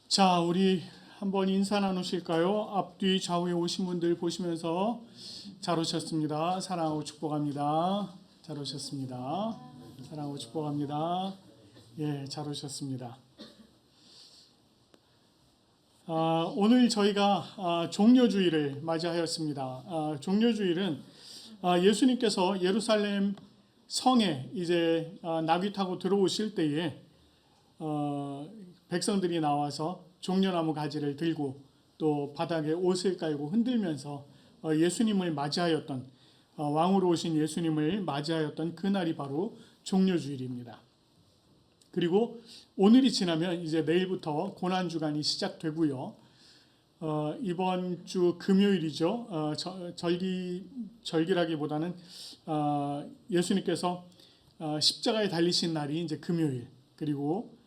자, 우리 한번 인사 나누실까요? 앞뒤 좌우에 오신 분들 보시면서 잘 오셨습니다. 사랑하고 축복합니다. 잘 오셨습니다. 사랑하고 축복합니다. 예, 잘 오셨습니다. 오늘 저희가 종려주일을 맞이하였습니다. 종려주일은 예수님께서 예루살렘 성에 이제 나귀 타고 들어오실 때에 백성들이 나와서 종려나무 가지를 들고 또 바닥에 옷을 깔고 흔들면서 예수님을 맞이하였던 왕으로 오신 예수님을 맞이하였던 그날이 바로 종려주일입니다. 그리고 오늘이 지나면 이제 내일부터 고난주간이 시작되고요. 이번 주 금요일이죠. 절기라기보다는 예수님께서 십자가에 달리신 날이 이제 금요일, 그리고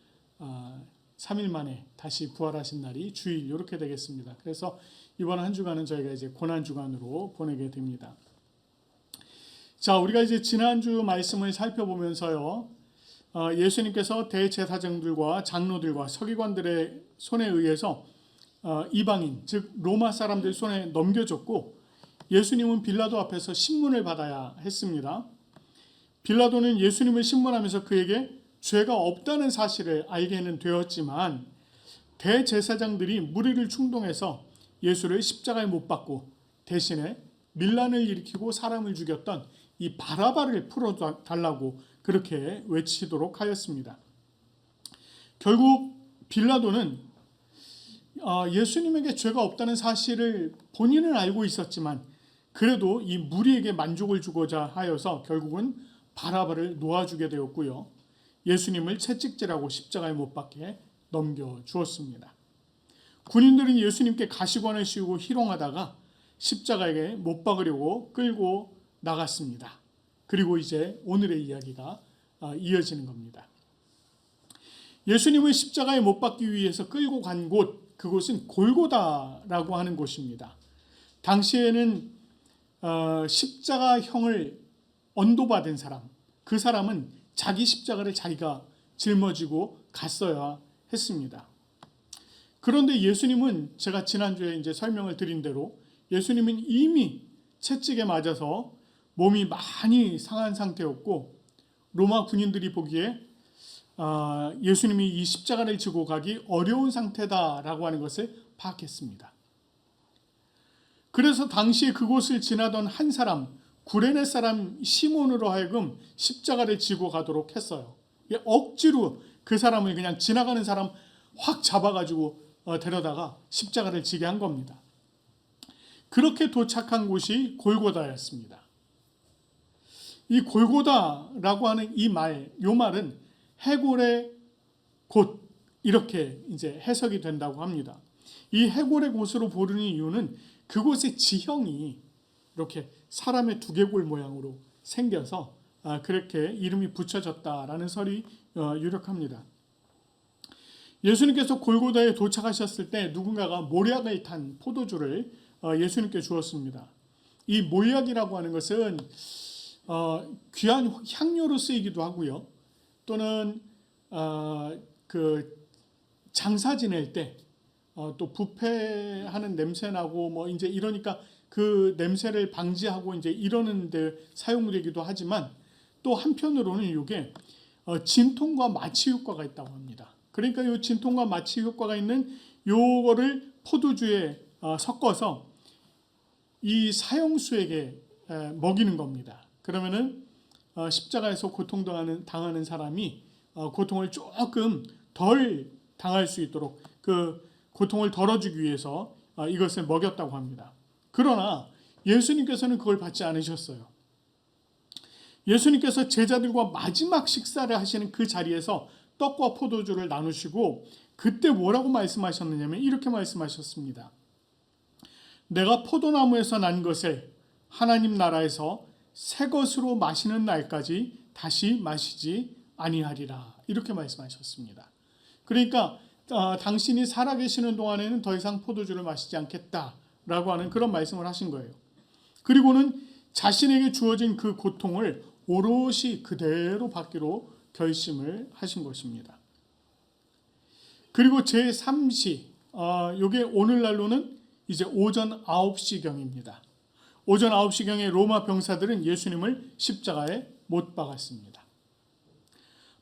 3일 만에 다시 부활하신 날이 주일, 이렇게 되겠습니다. 그래서 이번 한 주간은 저희가 이제 고난주간으로 보내게 됩니다. 자, 우리가 이제 지난주 말씀을 살펴보면서요, 예수님께서 대제사장들과 장로들과 서기관들의 손에 의해서 이방인, 즉 로마 사람들 손에 넘겨졌고, 예수님은 빌라도 앞에서 신문을 받아야 했습니다. 빌라도는 예수님을 신문하면서 그에게 죄가 없다는 사실을 알게는 되었지만, 대제사장들이 무리를 충동해서 예수를 십자가에 못 박고 대신에 밀란을 일으키고 사람을 죽였던 이 바라바를 풀어달라고 그렇게 외치도록 하였습니다. 결국 빌라도는 예수님에게 죄가 없다는 사실을 본인은 알고 있었지만 그래도 이 무리에게 만족을 주고자 하여서 결국은 바라바를 놓아주게 되었고요. 예수님을 채찍질하고 십자가에 못 박게 넘겨주었습니다. 군인들은 예수님께 가시관을 씌우고 희롱하다가 십자가에 못 박으려고 끌고 나갔습니다. 그리고 이제 오늘의 이야기가 이어지는 겁니다. 예수님을 십자가에 못 박기 위해서 끌고 간 곳, 그곳은 골고다라고 하는 곳입니다. 당시에는 십자가형을 언도받은 사람, 그 사람은 자기 십자가를 자기가 짊어지고 갔어야 했습니다. 그런데 예수님은, 제가 지난주에 이제 설명을 드린 대로 예수님은 이미 채찍에 맞아서 몸이 많이 상한 상태였고, 로마 군인들이 보기에 예수님이 이 십자가를 지고 가기 어려운 상태다라고 하는 것을 파악했습니다. 그래서 당시 그곳을 지나던 한 사람, 구레네 사람 시몬으로 하여금 십자가를 지고 가도록 했어요. 억지로 그 사람을, 그냥 지나가는 사람 확 잡아가지고 데려다가 십자가를 지게 한 겁니다. 그렇게 도착한 곳이 골고다였습니다. 이 골고다라고 하는 이 말은 해골의 곳, 이렇게 이제 해석이 된다고 합니다. 이 해골의 곳으로 부르는 이유는 그곳의 지형이 이렇게 사람의 두개골 모양으로 생겨서 그렇게 이름이 붙여졌다라는 설이 유력합니다. 예수님께서 골고다에 도착하셨을 때 누군가가 모략을 탄 포도주를 예수님께 주었습니다. 이 모략이라고 하는 것은 귀한 향료로 쓰이기도 하고요. 또는 그 장사 지낼 때 또 부패하는 냄새 나고 뭐 이제 이러니까 그 냄새를 방지하고 이제 이러는 데 사용되기도 하지만, 또 한편으로는 이게 진통과 마취 효과가 있다고 합니다. 그러니까 이 진통과 마취 효과가 있는 요거를 포도주에 섞어서 이 사형수에게 먹이는 겁니다. 그러면은 십자가에서 고통당하는 사람이 고통을 조금 덜 당할 수 있도록 그 고통을 덜어주기 위해서 이것을 먹였다고 합니다. 그러나 예수님께서는 그걸 받지 않으셨어요. 예수님께서 제자들과 마지막 식사를 하시는 그 자리에서 떡과 포도주를 나누시고 그때 뭐라고 말씀하셨느냐면 이렇게 말씀하셨습니다. 내가 포도나무에서 난 것을 하나님 나라에서 새 것으로 마시는 날까지 다시 마시지 아니하리라, 이렇게 말씀하셨습니다. 그러니까 당신이 살아계시는 동안에는 더 이상 포도주를 마시지 않겠다라고 하는 그런 말씀을 하신 거예요. 그리고는 자신에게 주어진 그 고통을 오롯이 그대로 받기로 결심을 하신 것입니다. 그리고 제3시, 이게 오늘날로는 이제 오전 9시경입니다. 오전 9시경에 로마 병사들은 예수님을 십자가에 못 박았습니다.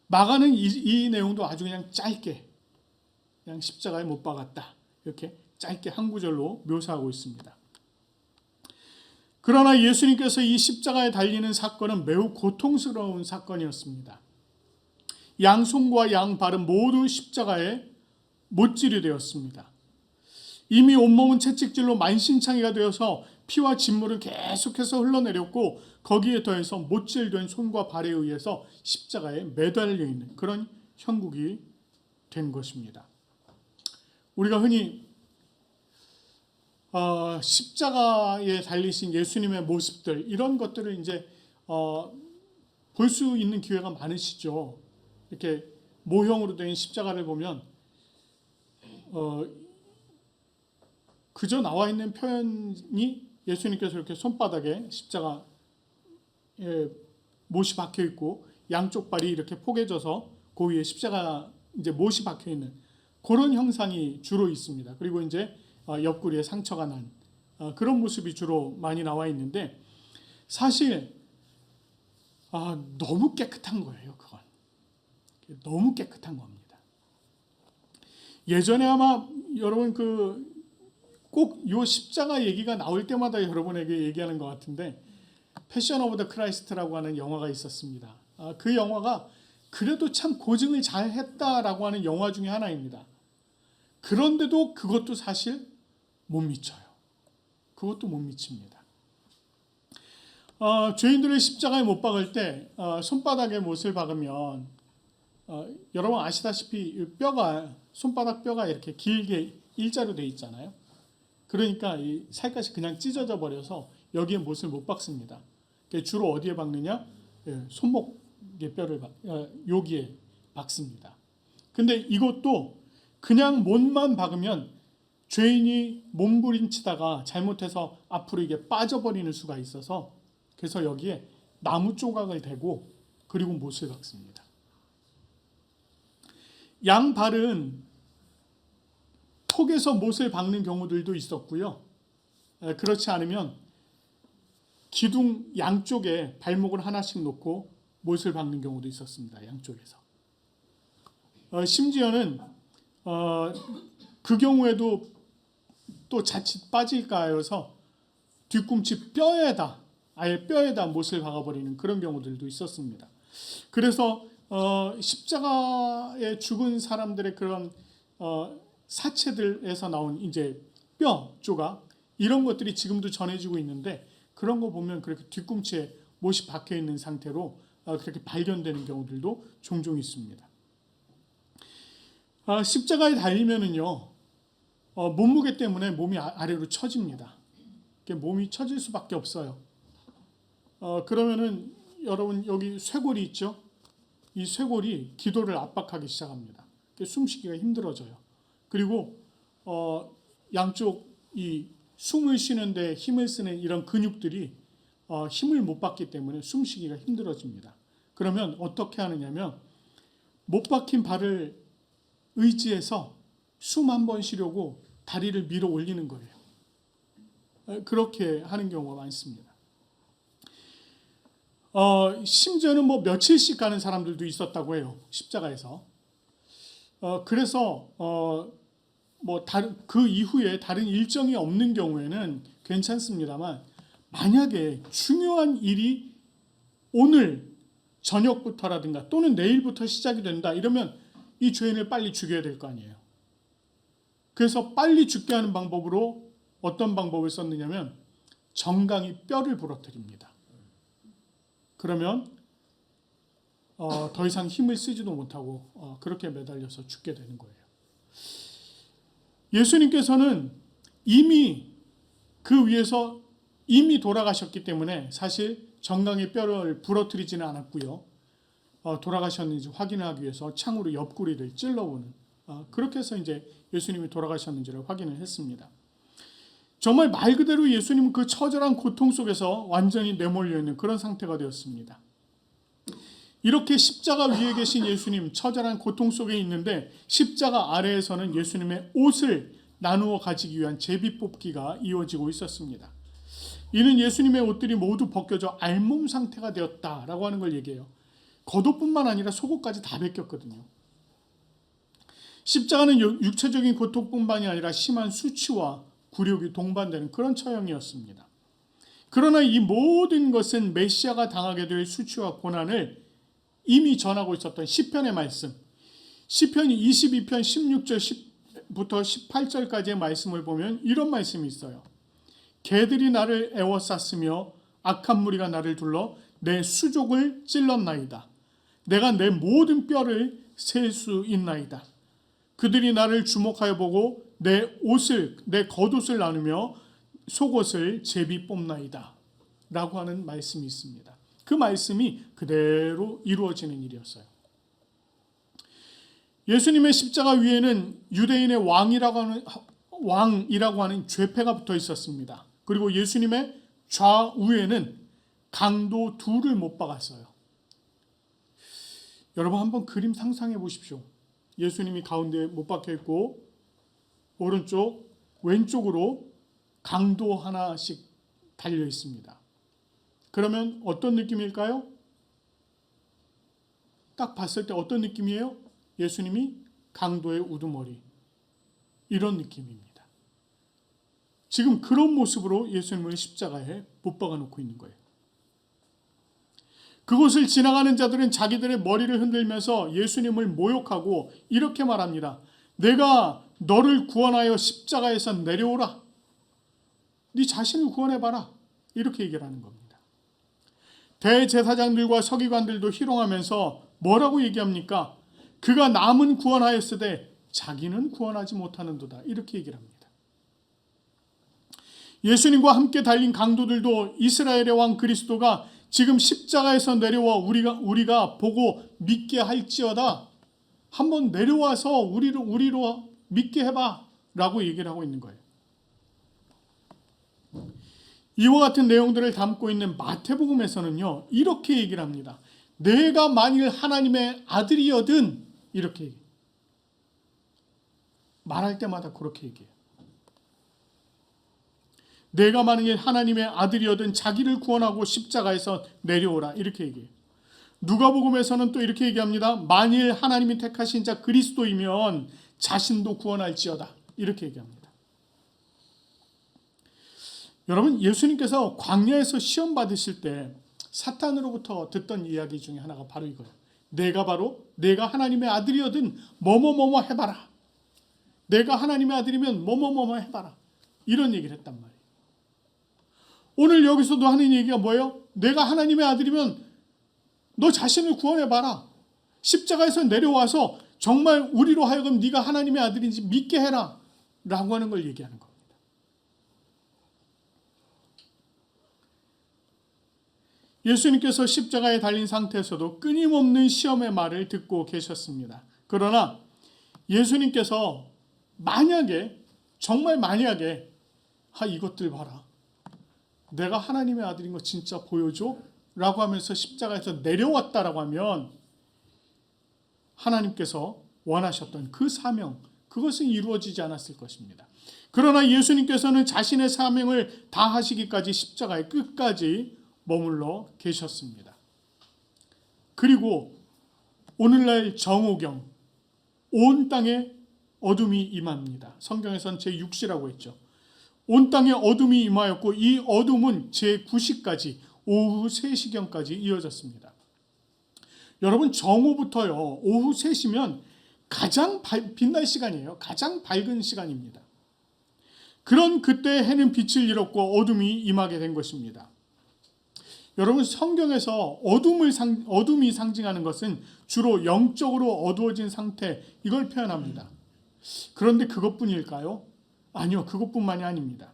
마가는 이 내용도 아주 그냥 짧게 그냥 십자가에 못 박았다, 이렇게 짧게 한 구절로 묘사하고 있습니다. 그러나 예수님께서 이 십자가에 달리는 사건은 매우 고통스러운 사건이었습니다. 양손과 양발은 모두 십자가에 못질이 되었습니다. 이미 온몸은 채찍질로 만신창이가 되어서 피와 진물은 계속해서 흘러내렸고, 거기에 더해서 못질된 손과 발에 의해서 십자가에 매달려 있는 그런 형국이 된 것입니다. 우리가 흔히 십자가에 달리신 예수님의 모습들, 이런 것들을 이제 볼 수 있는 기회가 많으시죠. 이렇게 모형으로 된 십자가를 보면 그저 나와 있는 표현이 예수님께서 이렇게 손바닥에 십자가에 못이 박혀 있고 양쪽 발이 이렇게 포개져서 그 위에 십자가 이제 못이 박혀 있는 그런 형상이 주로 있습니다. 그리고 이제 옆구리에 상처가 난 그런 모습이 주로 많이 나와 있는데, 사실 너무 깨끗한 거예요. 그건 너무 깨끗한 겁니다. 예전에 아마 여러분 꼭 이 십자가 얘기가 나올 때마다 여러분에게 얘기하는 것 같은데, 패션 오브 더 크라이스트라고 하는 영화가 있었습니다. 그 영화가 그래도 참 고증을 잘 했다라고 하는 영화 중에 하나입니다. 그런데도 그것도 사실 못 미쳐요. 그것도 못 미칩니다. 죄인들을 십자가에 못 박을 때 손바닥에 못을 박으면 여러분 아시다시피 손바닥 뼈가 이렇게 길게 일자로 돼 있잖아요. 그러니까 이 살갗이 그냥 찢어져 버려서 여기에 못을 못 박습니다. 주로 어디에 박느냐? 손목의 뼈를 여기에 박습니다. 근데 이것도 그냥 못만 박으면 죄인이 몸부림치다가 잘못해서 앞으로 이게 빠져버리는 수가 있어서, 그래서 여기에 나무 조각을 대고 그리고 못을 박습니다. 양발은 톡에서 못을 박는 경우들도 있었고요. 그렇지 않으면 기둥 양쪽에 발목을 하나씩 놓고 못을 박는 경우도 있었습니다. 양쪽에서. 심지어는 그 경우에도 또 자칫 빠질까 해서 뒤꿈치 뼈에다, 아예 뼈에다 못을 박아버리는 그런 경우들도 있었습니다. 그래서 십자가에 죽은 사람들의 그런 사체들에서 나온 이제 뼈 조각, 이런 것들이 지금도 전해지고 있는데, 그런 거 보면 그렇게 뒤꿈치에 못이 박혀 있는 상태로 그렇게 발견되는 경우들도 종종 있습니다. 십자가에 달리면은요, 몸무게 때문에 몸이 아래로 처집니다. 몸이 처질 수밖에 없어요. 그러면은 여러분 여기 쇄골이 있죠? 이 쇄골이 기도를 압박하기 시작합니다. 숨쉬기가 힘들어져요. 그리고 양쪽 이 숨을 쉬는데 힘을 쓰는 이런 근육들이 힘을 못 받기 때문에 숨쉬기가 힘들어집니다. 그러면 어떻게 하느냐면 못 박힌 발을 의지해서 숨 한 번 쉬려고 다리를 밀어 올리는 거예요. 그렇게 하는 경우가 많습니다. 심지어는 뭐 며칠씩 가는 사람들도 있었다고 해요. 십자가에서. 그래서 그 이후에 다른 일정이 없는 경우에는 괜찮습니다만, 만약에 중요한 일이 오늘 저녁부터라든가 또는 내일부터 시작이 된다 이러면 이 죄인을 빨리 죽여야 될 거 아니에요. 그래서 빨리 죽게 하는 방법으로 어떤 방법을 썼느냐면 정강이 뼈를 부러뜨립니다. 그러면 더 이상 힘을 쓰지도 못하고 그렇게 매달려서 죽게 되는 거예요. 예수님께서는 이미 그 위에서 이미 돌아가셨기 때문에 사실 정강의 뼈를 부러뜨리지는 않았고요. 돌아가셨는지 확인하기 위해서 창으로 옆구리를 찔러보는, 그렇게 해서 이제 예수님이 돌아가셨는지를 확인을 했습니다. 정말 말 그대로 예수님은 그 처절한 고통 속에서 완전히 내몰려 있는 그런 상태가 되었습니다. 이렇게 십자가 위에 계신 예수님 처절한 고통 속에 있는데 십자가 아래에서는 예수님의 옷을 나누어 가지기 위한 제비 뽑기가 이어지고 있었습니다. 이는 예수님의 옷들이 모두 벗겨져 알몸 상태가 되었다라고 하는 걸 얘기해요. 겉옷뿐만 아니라 속옷까지 다 벗겼거든요. 십자가는 육체적인 고통뿐만이 아니라 심한 수치와 굴욕이 동반되는 그런 처형이었습니다. 그러나 이 모든 것은 메시아가 당하게 될 수치와 고난을 이미 전하고 있었던 시편의 말씀, 시편 22편 16절부터 18절까지의 말씀을 보면 이런 말씀이 있어요. 개들이 나를 애워쌌으며 악한 무리가 나를 둘러 내 수족을 찔렀나이다. 내가 내 모든 뼈를 셀 수 있나이다. 그들이 나를 주목하여 보고 내 겉옷을 나누며 속옷을 제비 뽑나이다. 라고 하는 말씀이 있습니다. 그 말씀이 그대로 이루어지는 일이었어요. 예수님의 십자가 위에는 유대인의 왕이라고 하는 죄패가 붙어 있었습니다. 그리고 예수님의 좌우에는 강도 둘을 못 박았어요. 여러분 한번 그림 상상해 보십시오. 예수님이 가운데 못 박혀 있고 오른쪽 왼쪽으로 강도 하나씩 달려 있습니다. 그러면 어떤 느낌일까요? 딱 봤을 때 어떤 느낌이에요? 예수님이 강도의 우두머리, 이런 느낌입니다. 지금 그런 모습으로 예수님을 십자가에 못 박아 놓고 있는 거예요. 그곳을 지나가는 자들은 자기들의 머리를 흔들면서 예수님을 모욕하고 이렇게 말합니다. 내가 너를 구원하여 십자가에서 내려오라. 네 자신을 구원해봐라. 이렇게 얘기를 하는 겁니다. 대제사장들과 서기관들도 희롱하면서 뭐라고 얘기합니까? 그가 남은 구원하였으되 자기는 구원하지 못하는도다. 이렇게 얘기를 합니다. 예수님과 함께 달린 강도들도 이스라엘의 왕 그리스도가 지금 십자가에서 내려와 우리가 보고 믿게 할지어다. 한번 내려와서 우리로 믿게 해봐. 라고 얘기를 하고 있는 거예요. 이와 같은 내용들을 담고 있는 마태복음에서는요, 이렇게 얘기를 합니다. 내가 만일 하나님의 아들이여든, 이렇게 얘기해요. 말할 때마다 그렇게 얘기해요. 내가 만일 하나님의 아들이여든 자기를 구원하고 십자가에서 내려오라. 이렇게 얘기해요. 누가복음에서는 또 이렇게 얘기합니다. 만일 하나님이 택하신 자 그리스도이면 자신도 구원할지어다. 이렇게 얘기합니다. 여러분, 예수님께서 광야에서 시험 받으실 때 사탄으로부터 듣던 이야기 중에 하나가 바로 이거예요. 내가 하나님의 아들이여든 뭐뭐뭐뭐 해봐라. 내가 하나님의 아들이면 뭐뭐뭐뭐 해봐라. 이런 얘기를 했단 말이에요. 오늘 여기서도 하는 얘기가 뭐예요? 내가 하나님의 아들이면 너 자신을 구원해봐라. 십자가에서 내려와서 정말 우리로 하여금 네가 하나님의 아들인지 믿게 해라. 라고 하는 걸 얘기하는 겁니다. 예수님께서 십자가에 달린 상태에서도 끊임없는 시험의 말을 듣고 계셨습니다. 그러나 예수님께서 정말 만약에 이것들 봐라. 내가 하나님의 아들인 거 진짜 보여줘? 라고 하면서 십자가에서 내려왔다라고 하면 하나님께서 원하셨던 그 사명, 그것은 이루어지지 않았을 것입니다. 그러나 예수님께서는 자신의 사명을 다하시기까지 십자가의 끝까지 머물러 계셨습니다. 그리고 오늘날 정오경, 온 땅에 어둠이 임합니다. 성경에서는 제6시라고 했죠. 온 땅에 어둠이 임하였고 이 어둠은 제9시까지 오후 3시경까지 이어졌습니다. 여러분, 정오부터요, 오후 3시면 가장 빛날 시간이에요. 가장 밝은 시간입니다. 그런 그때 해는 빛을 잃었고 어둠이 임하게 된 것입니다. 여러분, 성경에서 어둠이 상징하는 것은 주로 영적으로 어두워진 상태, 이걸 표현합니다. 그런데 그것뿐일까요? 아니요, 그것뿐만이 아닙니다.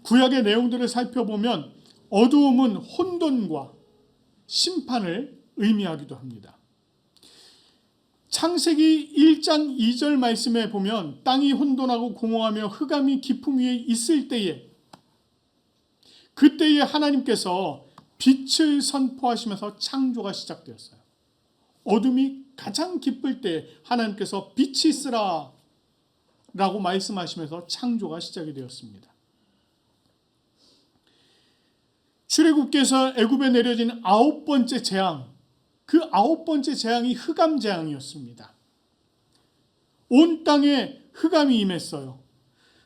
구약의 내용들을 살펴보면 어두움은 혼돈과 심판을 의미하기도 합니다. 창세기 1장 2절 말씀에 보면 땅이 혼돈하고 공허하며 흑암이 깊음 위에 있을 때에, 그때에 하나님께서 빛을 선포하시면서 창조가 시작되었어요. 어둠이 가장 깊을 때 하나님께서 빛이 있으라 라고 말씀하시면서 창조가 시작이 되었습니다. 출애굽기에서 애굽에 내려진 9번째 재앙, 그 9번째 재앙이 흑암 재앙이었습니다. 온 땅에 흑암이 임했어요.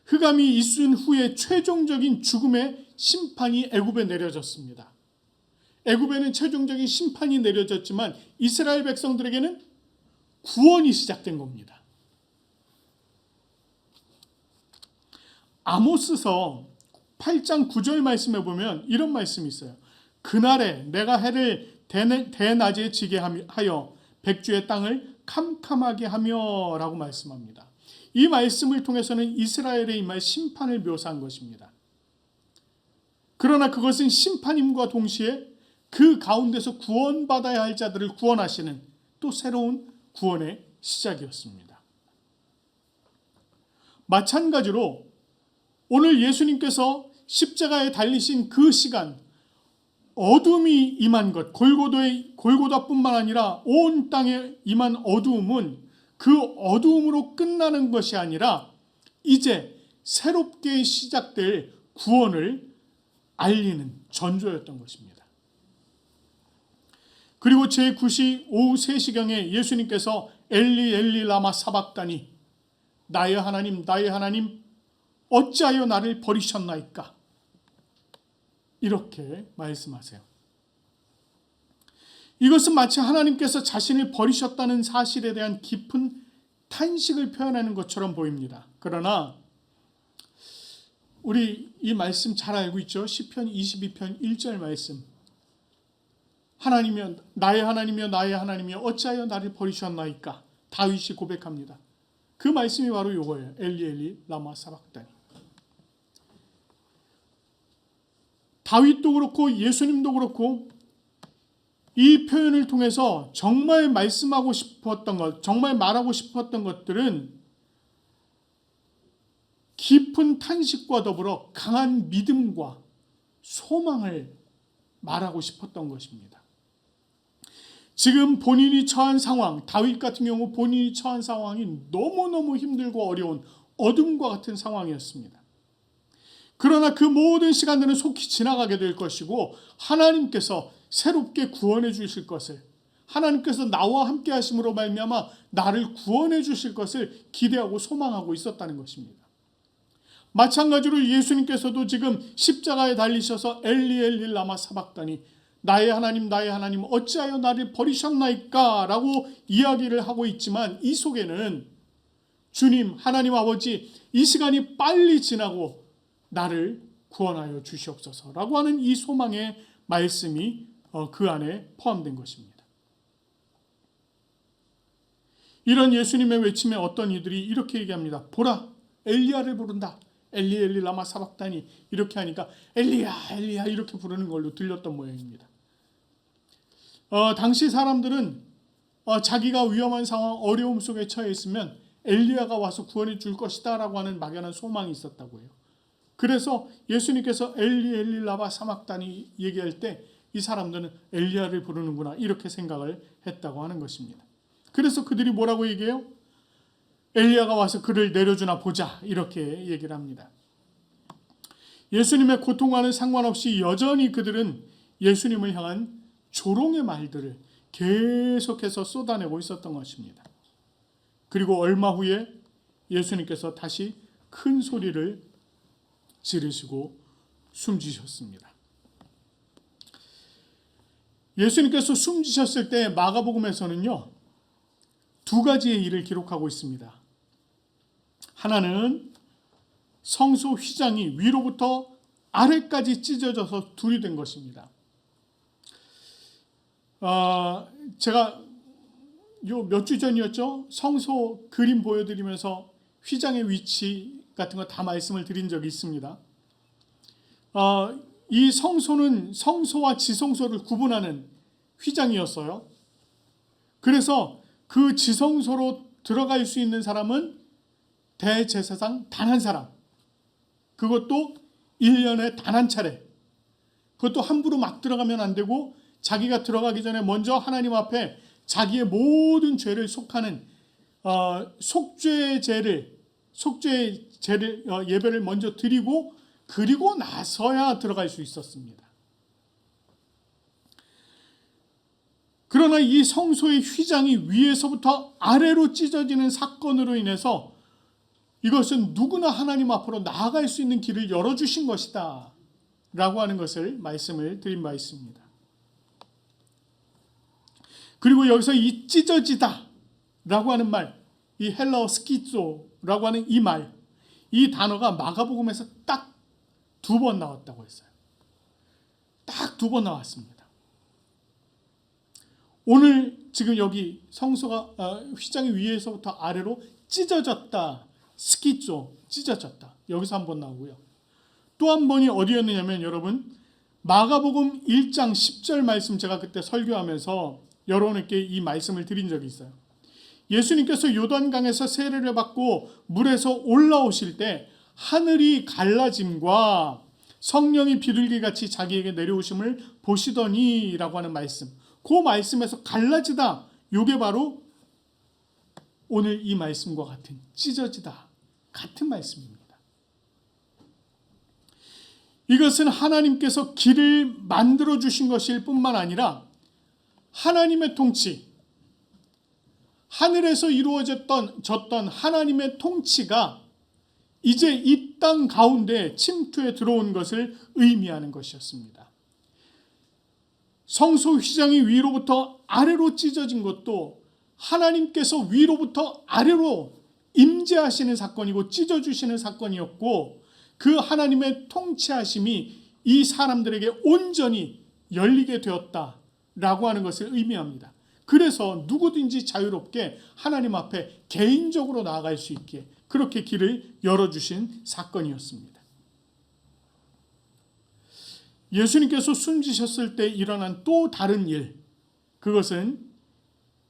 흑암이 있은 후에 최종적인 죽음의 심판이 애굽에 내려졌습니다. 애굽에는 최종적인 심판이 내려졌지만 이스라엘 백성들에게는 구원이 시작된 겁니다. 아모스서 8장 9절 말씀에 보면 이런 말씀이 있어요. 그날에 내가 해를 대낮에 지게 하여 백주의 땅을 캄캄하게 하며 라고 말씀합니다. 이 말씀을 통해서는 이스라엘에 임할 심판을 묘사한 것입니다. 그러나 그것은 심판임과 동시에 그 가운데서 구원받아야 할 자들을 구원하시는 또 새로운 구원의 시작이었습니다. 마찬가지로 오늘 예수님께서 십자가에 달리신 그 시간, 어둠이 임한 것, 골고다뿐만 아니라 온 땅에 임한 어두움은 그 어두움으로 끝나는 것이 아니라 이제 새롭게 시작될 구원을 알리는 전조였던 것입니다. 그리고 제9시 오후 3시경에 예수님께서 엘리 엘리 라마 사박다니, 나의 하나님 나의 하나님 어찌하여 나를 버리셨나이까, 이렇게 말씀하세요. 이것은 마치 하나님께서 자신을 버리셨다는 사실에 대한 깊은 탄식을 표현하는 것처럼 보입니다. 그러나 우리 이 말씀 잘 알고 있죠? 시편 22편 1절 말씀. 하나님이여 나의 하나님이여 나의 하나님이여 어찌하여 나를 버리셨나이까, 다윗이 고백합니다. 그 말씀이 바로 이거예요. 엘리 엘리 라마 사박다니. 다윗도 그렇고 예수님도 그렇고 이 표현을 통해서 정말 말씀하고 싶었던 것, 정말 말하고 싶었던 것들은 깊은 탄식과 더불어 강한 믿음과 소망을 말하고 싶었던 것입니다. 지금 본인이 처한 상황, 다윗 같은 경우 본인이 처한 상황이 너무너무 힘들고 어려운 어둠과 같은 상황이었습니다. 그러나 그 모든 시간들은 속히 지나가게 될 것이고 하나님께서 새롭게 구원해 주실 것을, 하나님께서 나와 함께 하심으로 말미암아 나를 구원해 주실 것을 기대하고 소망하고 있었다는 것입니다. 마찬가지로 예수님께서도 지금 십자가에 달리셔서 엘리 엘리 라마 사박다니, 나의 하나님 나의 하나님 어찌하여 나를 버리셨나이까 라고 이야기를 하고 있지만 이 속에는 주님 하나님 아버지 이 시간이 빨리 지나고 나를 구원하여 주시옵소서라고 하는 이 소망의 말씀이 그 안에 포함된 것입니다. 이런 예수님의 외침에 어떤 이들이 이렇게 얘기합니다. 보라 엘리야를 부른다. 엘리 엘리 라마 사박다니, 이렇게 하니까 엘리야 엘리야 이렇게 부르는 걸로 들렸던 모양입니다. 당시 사람들은 자기가 위험한 상황, 어려움 속에 처해 있으면 엘리야가 와서 구원해 줄 것이다 라고 하는 막연한 소망이 있었다고 해요. 그래서 예수님께서 엘리 엘리 라마 사박다니 얘기할 때 이 사람들은 엘리야를 부르는구나 이렇게 생각을 했다고 하는 것입니다. 그래서 그들이 뭐라고 얘기해요? 엘리야가 와서 그를 내려주나 보자 이렇게 얘기를 합니다. 예수님의 고통과는 상관없이 여전히 그들은 예수님을 향한 조롱의 말들을 계속해서 쏟아내고 있었던 것입니다. 그리고 얼마 후에 예수님께서 다시 큰 소리를 지르시고 숨지셨습니다. 예수님께서 숨지셨을 때 마가복음에서는요 2가지의 일을 기록하고 있습니다. 하나는 성소 휘장이 위로부터 아래까지 찢어져서 둘이 된 것입니다. 제가 요 몇 주 전이었죠? 성소 그림 보여드리면서 휘장의 위치 같은 거 다 말씀을 드린 적이 있습니다. 이 성소는 성소와 지성소를 구분하는 휘장이었어요. 그래서 그 지성소로 들어갈 수 있는 사람은 대제사장 단 한 사람, 그것도 1년에 단 한 차례, 그것도 함부로 막 들어가면 안 되고 자기가 들어가기 전에 먼저 하나님 앞에 자기의 모든 죄를 속하는 속죄의 제를 예배를 먼저 드리고 그리고 나서야 들어갈 수 있었습니다. 그러나 이 성소의 휘장이 위에서부터 아래로 찢어지는 사건으로 인해서 이것은 누구나 하나님 앞으로 나아갈 수 있는 길을 열어주신 것이다 라고 하는 것을 말씀을 드린 바 있습니다. 그리고 여기서 이 찢어지다 라고 하는 말, 이 헬라어 스키조라고 하는 이 말, 이 단어가 마가복음에서 딱 2번 나왔다고 했어요. 딱 2번 나왔습니다. 오늘 지금 여기 성소가 휘장이 위에서부터 아래로 찢어졌다. 스키조, 찢어졌다. 여기서 한 번 나오고요. 또 한 번이 어디였느냐면 여러분 마가복음 1장 10절 말씀 제가 그때 설교하면서 여러분께 이 말씀을 드린 적이 있어요. 예수님께서 요단강에서 세례를 받고 물에서 올라오실 때 하늘이 갈라짐과 성령이 비둘기같이 자기에게 내려오심을 보시더니 라고 하는 말씀, 그 말씀에서 갈라지다, 이게 바로 오늘 이 말씀과 같은 찢어지다 같은 말씀입니다. 이것은 하나님께서 길을 만들어 주신 것일 뿐만 아니라 하나님의 통치, 하늘에서 이루어졌던 하나님의 통치가 이제 이 땅 가운데 침투해 들어온 것을 의미하는 것이었습니다. 성소 휘장이 위로부터 아래로 찢어진 것도 하나님께서 위로부터 아래로 임재하시는 사건이고 찢어주시는 사건이었고, 그 하나님의 통치하심이 이 사람들에게 온전히 열리게 되었다라고 하는 것을 의미합니다. 그래서 누구든지 자유롭게 하나님 앞에 개인적으로 나아갈 수 있게 그렇게 길을 열어주신 사건이었습니다. 예수님께서 숨지셨을 때 일어난 또 다른 일, 그것은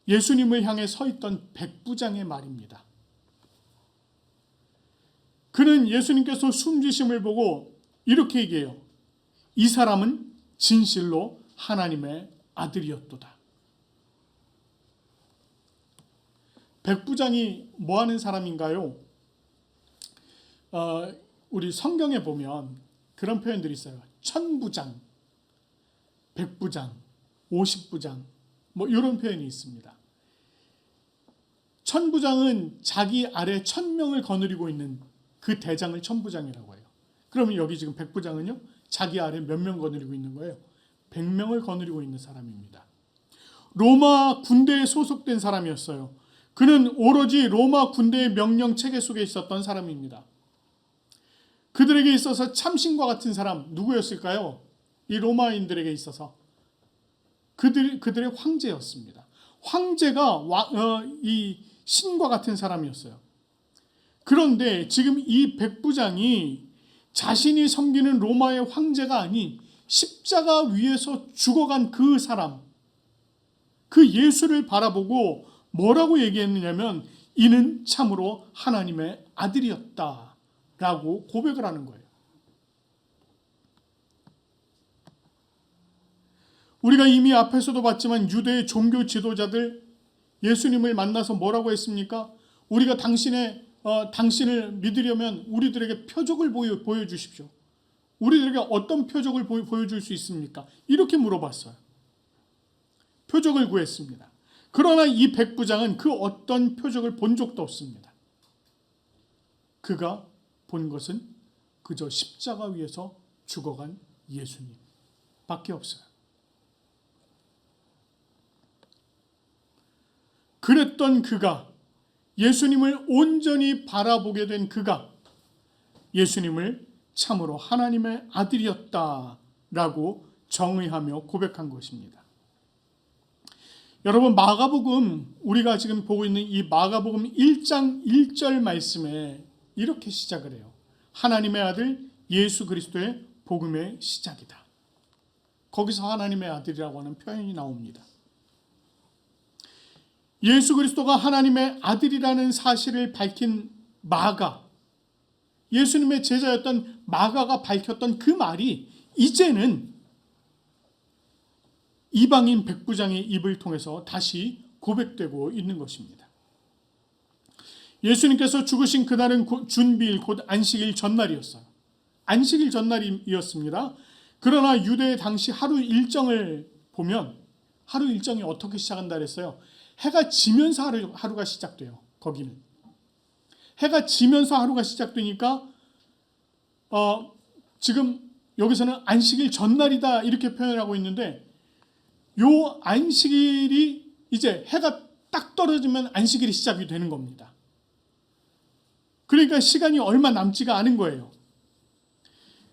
예수님을 향해 서 있던 백부장의 말입니다. 그는 예수님께서 숨지심을 보고 이렇게 얘기해요. 이 사람은 진실로 하나님의 아들이었도다. 백부장이 뭐 하는 사람인가요? 우리 성경에 보면 그런 표현들이 있어요. 천부장, 백부장, 50부장, 뭐 이런 표현이 있습니다. 천부장은 자기 아래 1000명을 거느리고 있는 그 대장을 천부장이라고 해요. 그러면 여기 지금 백부장은요, 자기 아래 몇 명 거느리고 있는 거예요? 100명을 거느리고 있는 사람입니다. 로마 군대에 소속된 사람이었어요. 그는 오로지 로마 군대의 명령 체계 속에 있었던 사람입니다. 그들에게 있어서 참신과 같은 사람 누구였을까요? 이 로마인들에게 있어서 그들의 황제였습니다. 황제가 이 신과 같은 사람이었어요. 그런데 지금 이 백부장이 자신이 섬기는 로마의 황제가 아닌 십자가 위에서 죽어간 그 사람, 그 예수를 바라보고 뭐라고 얘기했느냐면 이는 참으로 하나님의 아들이었다라고 고백을 하는 거예요. 우리가 이미 앞에서도 봤지만 유대의 종교 지도자들 예수님을 만나서 뭐라고 했습니까? 우리가 당신을 믿으려면 우리들에게 표적을 보여주십시오. 우리들에게 어떤 표적을 보여줄 수 있습니까? 이렇게 물어봤어요. 표적을 구했습니다. 그러나 이 백부장은 그 어떤 표적을 본 적도 없습니다. 그가 본 것은 그저 십자가 위에서 죽어간 예수님 밖에 없어요. 그랬던 그가, 예수님을 온전히 바라보게 된 그가 예수님을 참으로 하나님의 아들이었다라고 정의하며 고백한 것입니다. 여러분, 마가복음, 우리가 지금 보고 있는 이 마가복음 1장 1절 말씀에 이렇게 시작을 해요. 하나님의 아들 예수 그리스도의 복음의 시작이다. 거기서 하나님의 아들이라고 하는 표현이 나옵니다. 예수 그리스도가 하나님의 아들이라는 사실을 밝힌 마가, 예수님의 제자였던 마가가 밝혔던 그 말이 이제는 이방인 백부장의 입을 통해서 다시 고백되고 있는 것입니다. 예수님께서 죽으신 그날은 준비일 곧 안식일 전날이었어요. 안식일 전날이었습니다. 그러나 유대 당시 하루 일정을 보면 하루 일정이 어떻게 시작한다 그랬어요? 해가 지면서 하루가 시작돼요. 거기는 해가 지면서 하루가 시작되니까 지금 여기서는 안식일 전날이다 이렇게 표현하고 있는데, 요 안식일이 이제 해가 딱 떨어지면 안식일이 시작이 되는 겁니다. 그러니까 시간이 얼마 남지가 않은 거예요.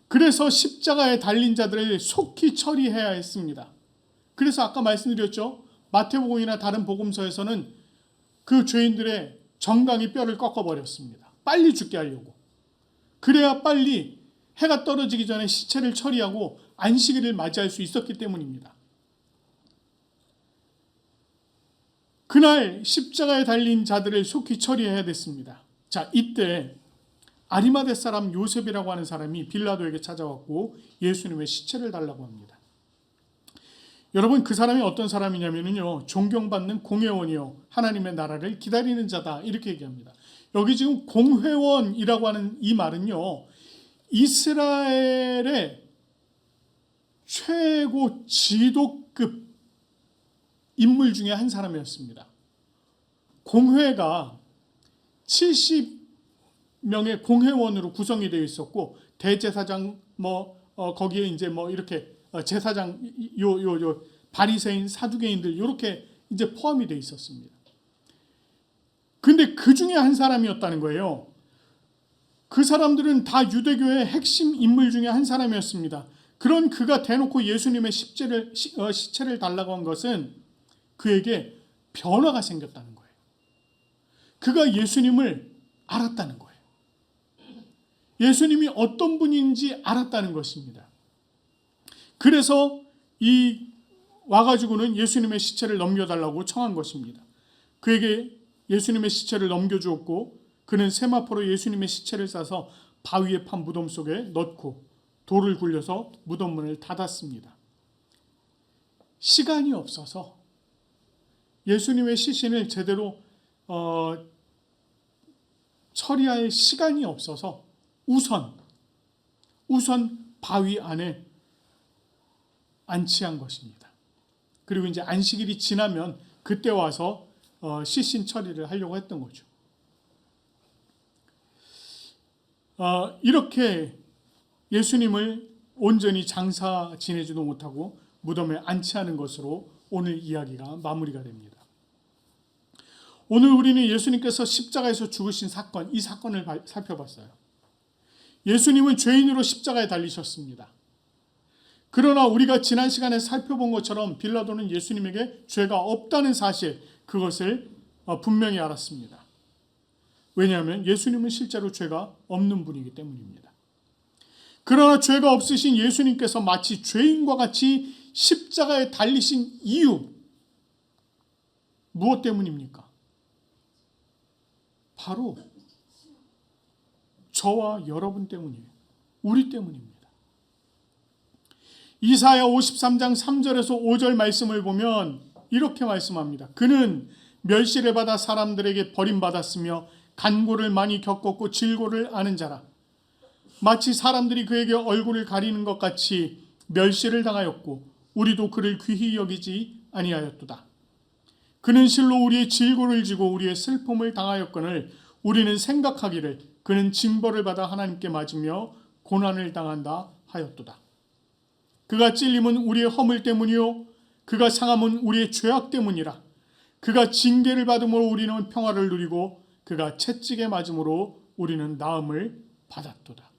그래서 십자가에 달린 자들을 속히 처리해야 했습니다. 그래서 아까 말씀드렸죠. 마태복음이나 다른 복음서에서는 그 죄인들의 정강이 뼈를 꺾어버렸습니다. 빨리 죽게 하려고. 그래야 빨리 해가 떨어지기 전에 시체를 처리하고 안식일을 맞이할 수 있었기 때문입니다. 그날 십자가에 달린 자들을 속히 처리해야 됐습니다. 자, 이때 아리마대 사람 요셉이라고 하는 사람이 빌라도에게 찾아왔고 예수님의 시체를 달라고 합니다. 여러분, 그 사람이 어떤 사람이냐면요, 존경받는 공회원이요 하나님의 나라를 기다리는 자다 이렇게 얘기합니다. 여기 지금 공회원이라고 하는 이 말은요, 이스라엘의 최고 지도급 인물 중에 한 사람이었습니다. 공회가 70명의 공회원으로 구성이 되어 있었고, 대제사장 거기에 이제 이렇게 제사장 바리새인 사두개인들 이렇게 이제 포함이 되어 있었습니다. 근데 그 중에 한 사람이었다는 거예요. 그 사람들은 다 유대교의 핵심 인물 중에 한 사람이었습니다. 그런 그가 대놓고 예수님의 시체를 달라고 한 것은 그에게 변화가 생겼다는 거예요. 그가 예수님을 알았다는 거예요. 예수님이 어떤 분인지 알았다는 것입니다. 그래서 와가지고는 예수님의 시체를 넘겨달라고 청한 것입니다. 그에게 예수님의 시체를 넘겨주었고, 그는 세마포로 예수님의 시체를 싸서 바위에 판 무덤 속에 넣고 돌을 굴려서 무덤 문을 닫았습니다. 시간이 없어서 예수님의 시신을 제대로 처리할 시간이 없어서 우선 바위 안에 안치한 것입니다. 그리고 이제 안식일이 지나면 그때 와서 시신 처리를 하려고 했던 거죠. 이렇게 예수님을 온전히 장사 지내지도 못하고 무덤에 안치하는 것으로 오늘 이야기가 마무리가 됩니다. 오늘 우리는 예수님께서 십자가에서 죽으신 사건, 이 사건을 살펴봤어요. 예수님은 죄인으로 십자가에 달리셨습니다. 그러나 우리가 지난 시간에 살펴본 것처럼 빌라도는 예수님에게 죄가 없다는 사실, 그것을 분명히 알았습니다. 왜냐하면 예수님은 실제로 죄가 없는 분이기 때문입니다. 그러나 죄가 없으신 예수님께서 마치 죄인과 같이 십자가에 달리신 이유, 무엇 때문입니까? 바로 저와 여러분 때문이에요. 우리 때문입니다. 이사야 53장 3절에서 5절 말씀을 보면 이렇게 말씀합니다. 그는 멸시를 받아 사람들에게 버림받았으며 간고를 많이 겪었고 질고를 아는 자라. 마치 사람들이 그에게 얼굴을 가리는 것 같이 멸시를 당하였고 우리도 그를 귀히 여기지 아니하였도다. 그는 실로 우리의 질고를 지고 우리의 슬픔을 당하였거늘 우리는 생각하기를 그는 징벌을 받아 하나님께 맞으며 고난을 당한다 하였도다. 그가 찔림은 우리의 허물 때문이요 그가 상함은 우리의 죄악 때문이라. 그가 징계를 받음으로 우리는 평화를 누리고 그가 채찍에 맞음으로 우리는 나음을 받았도다.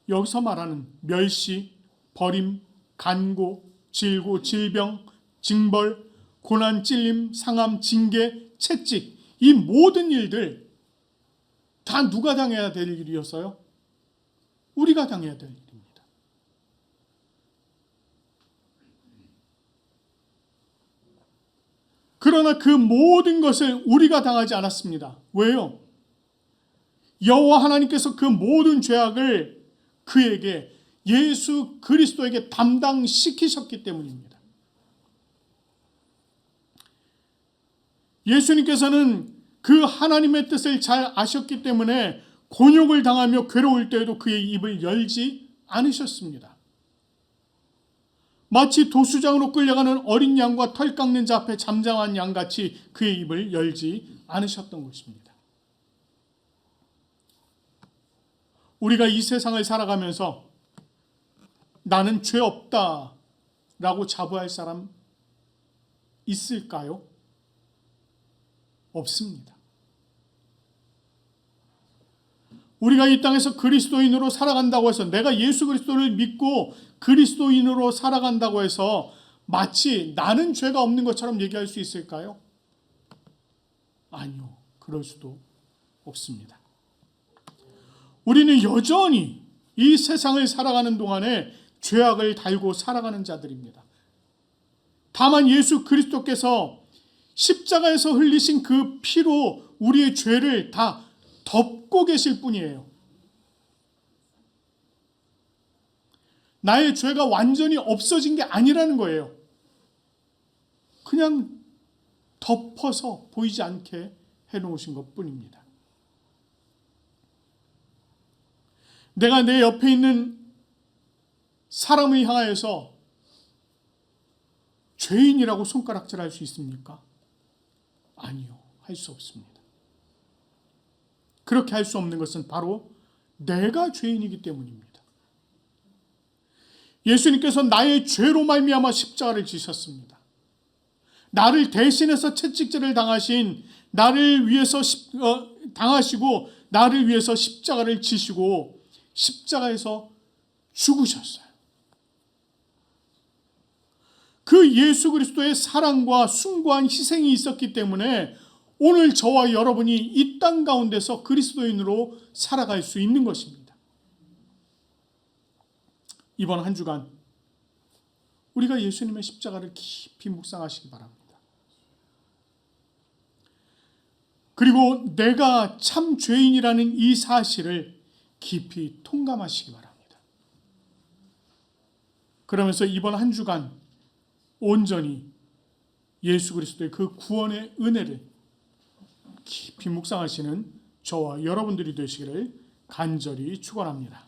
여기서 말하는 멸시, 버림, 간고, 질고, 질병, 징벌, 고난, 찔림, 상함, 징계, 채찍, 이 모든 일들 다 누가 당해야 될 일이었어요? 우리가 당해야 될 일입니다. 그러나 그 모든 것을 우리가 당하지 않았습니다. 왜요? 여호와 하나님께서 그 모든 죄악을 그에게 예수 그리스도에게 담당시키셨기 때문입니다. 예수님께서는 그 하나님의 뜻을 잘 아셨기 때문에 곤욕을 당하며 괴로울 때에도 그의 입을 열지 않으셨습니다. 마치 도수장으로 끌려가는 어린 양과 털 깎는 자 앞에 잠잠한 양같이 그의 입을 열지 않으셨던 것입니다. 우리가 이 세상을 살아가면서 나는 죄 없다라고 자부할 사람 있을까요? 없습니다. 우리가 이 땅에서 그리스도인으로 살아간다고 해서, 내가 예수 그리스도를 믿고 그리스도인으로 살아간다고 해서 마치 나는 죄가 없는 것처럼 얘기할 수 있을까요? 아니요, 그럴 수도 없습니다. 우리는 여전히 이 세상을 살아가는 동안에 죄악을 달고 살아가는 자들입니다. 다만 예수 그리스도께서 십자가에서 흘리신 그 피로 우리의 죄를 다 덮고 계실 뿐이에요. 나의 죄가 완전히 없어진 게 아니라는 거예요. 그냥 덮어서 보이지 않게 해놓으신 것 뿐입니다. 내가 내 옆에 있는 사람을 향하여서 죄인이라고 손가락질할 수 있습니까? 아니요, 할 수 없습니다. 그렇게 할 수 없는 것은 바로 내가 죄인이기 때문입니다. 예수님께서 나의 죄로 말미암아 십자가를 지셨습니다. 나를 대신해서 채찍질을 당하신, 나를 위해서 당하시고 나를 위해서 십자가를 지시고 십자가에서 죽으셨어요. 그 예수 그리스도의 사랑과 숭고한 희생이 있었기 때문에 오늘 저와 여러분이 이 땅 가운데서 그리스도인으로 살아갈 수 있는 것입니다. 이번 한 주간 우리가 예수님의 십자가를 깊이 묵상하시기 바랍니다. 그리고 내가 참 죄인이라는 이 사실을 깊이 통감하시기 바랍니다. 그러면서 이번 한 주간 온전히 예수 그리스도의 그 구원의 은혜를 깊이 묵상하시는 저와 여러분들이 되시기를 간절히 축원합니다.